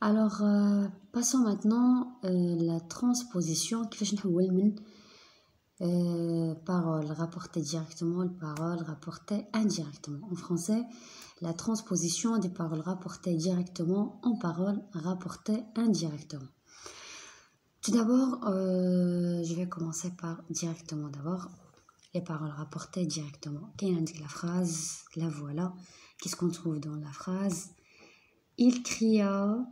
Alors, passons maintenant la transposition qui fait parole rapportée directement, parole rapportée indirectement. En français, la transposition des paroles rapportées directement en paroles rapportées indirectement. Tout d'abord, je vais commencer par directement d'abord. Les paroles rapportées directement. Qui indique la phrase, la voilà. Qu'est-ce qu'on trouve dans la phrase? Il cria,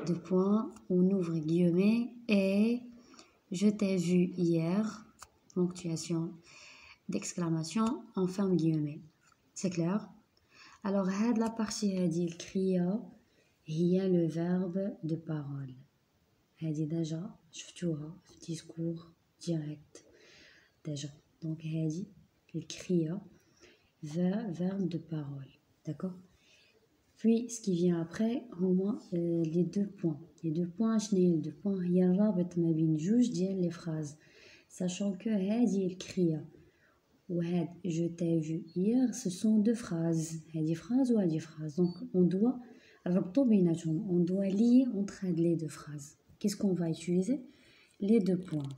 deux points, on ouvre guillemets, et je t'ai vu hier, ponctuation d'exclamation, on ferme guillemets. C'est clair? Alors, la partie il cria, il y a le verbe de parole. هذه déjà شفتوها في discours direct déjà. Donc هذه الكريا verbe de parole, d'accord. Puis ce qui vient après هما les deux points. Les deux points شنو هي les deux points؟ هي الرابط ما بين جوج ديال les phrases, sachant que هذه الكريا وهاد je t'ai vu hier ce sont deux phrases. هذه phrase ou هذه phrase. Donc on doit ربطو بيناتهم, on doit lier entre les deux phrases. Qu'est-ce qu'on va utiliser? Les deux points.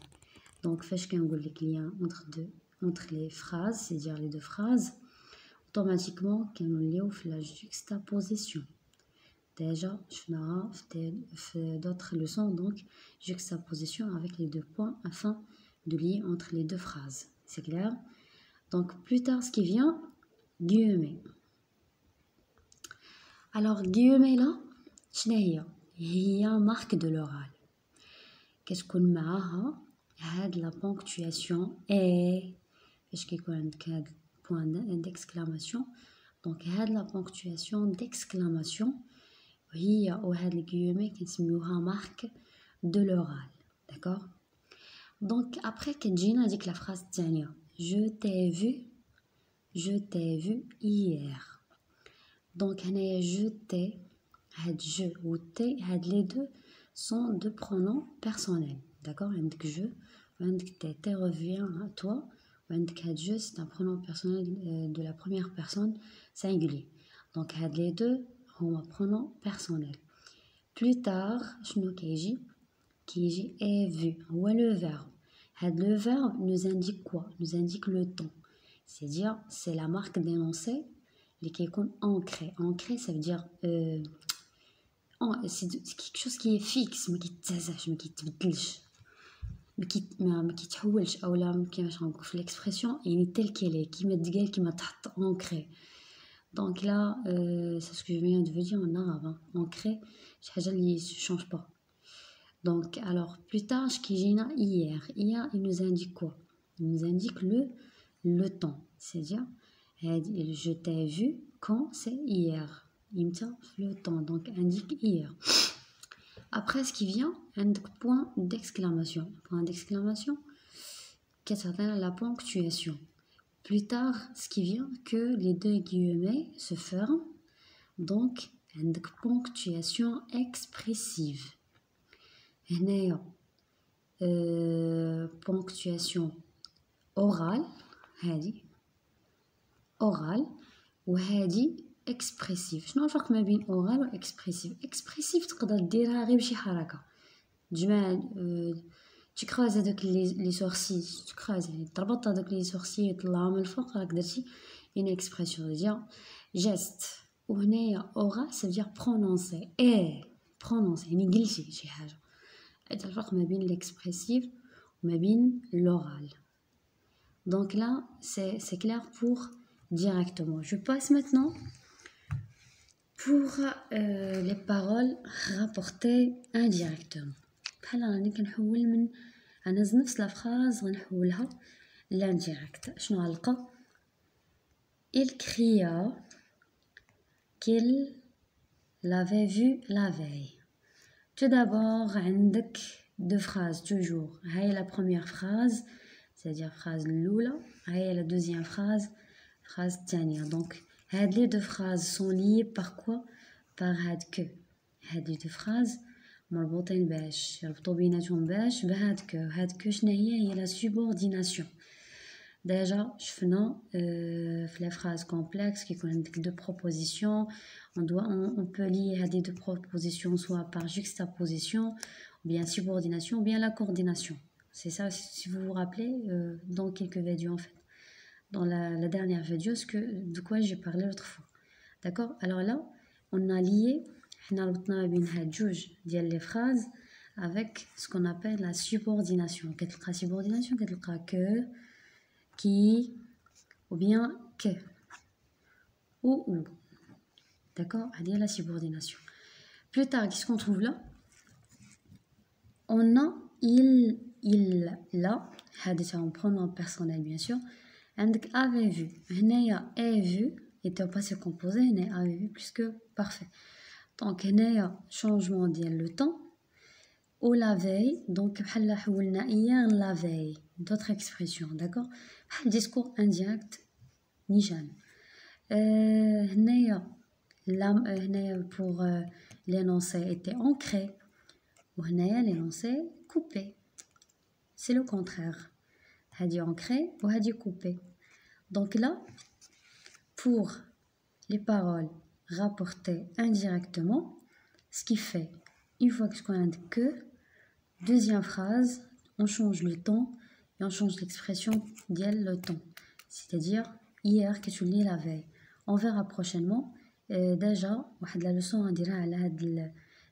Donc, fais qu'un lien entre les phrases, c'est-à-dire les deux phrases, automatiquement, qu'on lié la juxtaposition. Déjà, je fais d'autres leçons, donc juxtaposition avec les deux points afin de lier entre les deux phrases. C'est clair? Donc, plus tard, ce qui vient, guillemets. Alors, guillemets là, هي marque de l'oral. Qu'est-ce qu'on معاها هاد la ponctuation et فاش كيكون عندك هاد point d'exclamation, donc هاد la ponctuation d'exclamation هي وهاد الجيومي كنسميوها marque de l'oral, d'accord. Donc après كتجينا هذيك la phrase الثانيه je t'ai vu hier. Donc هنايا je t'ai, هاد je ou t'ai, هاد les deux sont deux pronoms personnels, d'accord. عندك je وعندك t'ai revient à toi, وعندك هاد je c'est un pronom personnel de la première personne singulier. Donc هاد les deux هما pronoms personnels. Plus tard شنو كيجي est vu, هو le verbe. هاد le verbe nous indique quoi? Nous indique le temps, c'est-à-dire c'est la marque d'énoncé اللي كيكون ancré, ça veut dire c'est quelque chose qui est fixe, ما كيتزعزعش, ما كيتبدلش, ما كيتحولش, اولا كيفاش نقول في l'expression يعني tel qu'elle est, كيما تقال كيما تحط ancré. Donc là c'est ce que je viens de vous dire en arabe, ancré شي حاجه اللي change pas. Donc alors plus tard ce qui جينا hier il nous indique quoi? Il nous indique le temps, c'est-à-dire je t'ai vu quand? C'est hier. Le temps, donc indique hier. Après ce qui vient, un point d'exclamation. Point d'exclamation, qu'est-ce que c'est? La ponctuation. Plus tard, ce qui vient, que les deux guillemets se ferment, donc une ponctuation expressive. Ponctuation orale, oral, وهذه expressive. شنو الفرق ما بين oral و expressive تقدر ديرها غير بشي حركه, تجمع تكراز هذوك لي سورسي, تكراز يعني تربط هذوك لي سورسي يطلعوا من الفوق, راك درتي une expression, c'est-à-dire geste. وهنايا oral ça veut dire prononcer, prononcer يعني قلتي شي حاجه. هذا الفرق ما بين l'expressive وما بين l'oral. Donc là c'est clair pour directement. Je passe maintenant pour les paroles rapportées indirectement. بحال راني كنحول من انا نفس لا فراز غنحولها l'indirect. شنو غنلقى؟ il cria qu'il l'avait vu la veille. Tout d'abord عندك deux phrases toujours. هاي la première phrase, c'est-à-dire phrase الاولى, هاي la deuxième phrase الثانية. Donc هاد les deux phrases sont liées par quoi? par هاد que. هاد les deux phrases مربوطين باش يربطوا بيناتهم باش بهاد que. هاد que شنو هي؟ هي la subordination. Déjà, les phrases complexes qui contiennent deux propositions. On peut lier des deux propositions soit par juxtaposition, ou bien subordination, ou bien la coordination. C'est ça, si vous vous rappelez, dans quelques vidéos en fait. Dans la dernière vidéo, de quoi j'ai parlé l'autre fois. D'accord? Alors là, on a lié les phrases avec ce qu'on appelle la subordination. La subordination, que, qui, ou bien que, ou. D'accord? À dire la subordination. Plus tard, qu'est-ce qu'on trouve là? On a il, là, en pronom personnel bien sûr. عندك avait vu. هنايا est vu était au passé composé, هنا avait vu plus que parfait. Donc هنايا changement ديال le temps. Ou la veille, donc بحال حولنا hier la veille. D'autres expressions, d'accord? بحال discours indirect نيشان. هنايا pour l'énoncé était ancré. Ou هنايا l'énoncé coupé. C'est le contraire. هادي ancré ou هادي coupé. Donc là, pour les paroles rapportées indirectement, ce qui fait, une fois qu'on a que, deuxième phrase, on change le temps et on change l'expression d'elle le temps. C'est-à-dire, hier que tu lis la veille. On verra prochainement. Déjà, la leçon on dira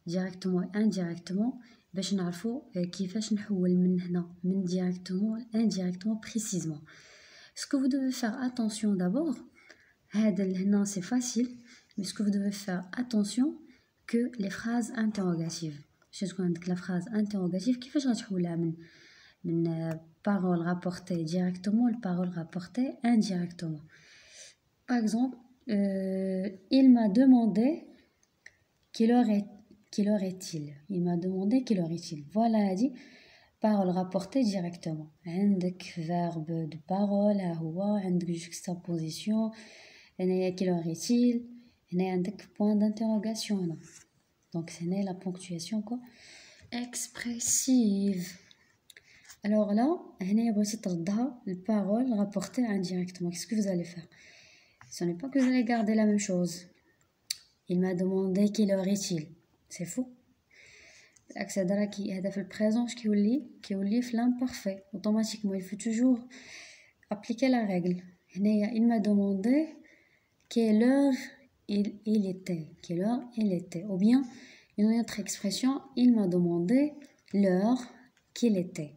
directement et indirectement. باش نعرفوا كيفاش نحول من هنا من directement indirectement précisément. Ce que vous devez faire attention d'abord, c'est facile, mais ce que vous devez faire attention que les phrases interrogatives. Je sais la phrase interrogative qui fait une parole rapportée directement ou parole rapportée indirectement. Par exemple, il m'a demandé quelle heure est-il. Il m'a demandé quelle heure est-il. Voilà, elle dit parole rapportée directement. عندك verbe de parole, هو عندك juxtaposition. Quelle heure est-il? عندك point d'interrogation. Donc c'est la ponctuation quoi expressive. Alors là, بغيتي تردها الparole rapportée indirectement. Qu'est-ce que vous allez faire? Ce n'est pas que vous allez garder la même chose. Il m'a demandé quelle heure est-il. C'est faux. هذا في البريزون كيولي في l'imparfait. Automatiquement, il faut toujours appliquer la règle. Il m'a demandé quelle heure il était. Quelle heure il était. Ou bien, une autre expression, il m'a demandé l'heure qu'il était.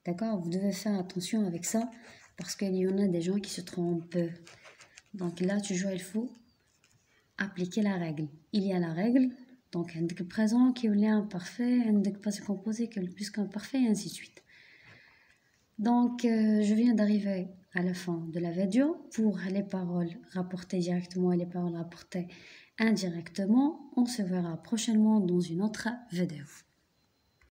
D'accord? Vous devez faire attention avec ça parce qu'il y en a des gens qui se trompent. Donc là, toujours, il faut appliquer la règle. Il y a la règle. Donc, un présent qui est imparfait, un passé composé qui est plus qu'imparfait, et ainsi de suite. Donc, je viens d'arriver à la fin de la vidéo pour les paroles rapportées directement et les paroles rapportées indirectement. On se verra prochainement dans une autre vidéo.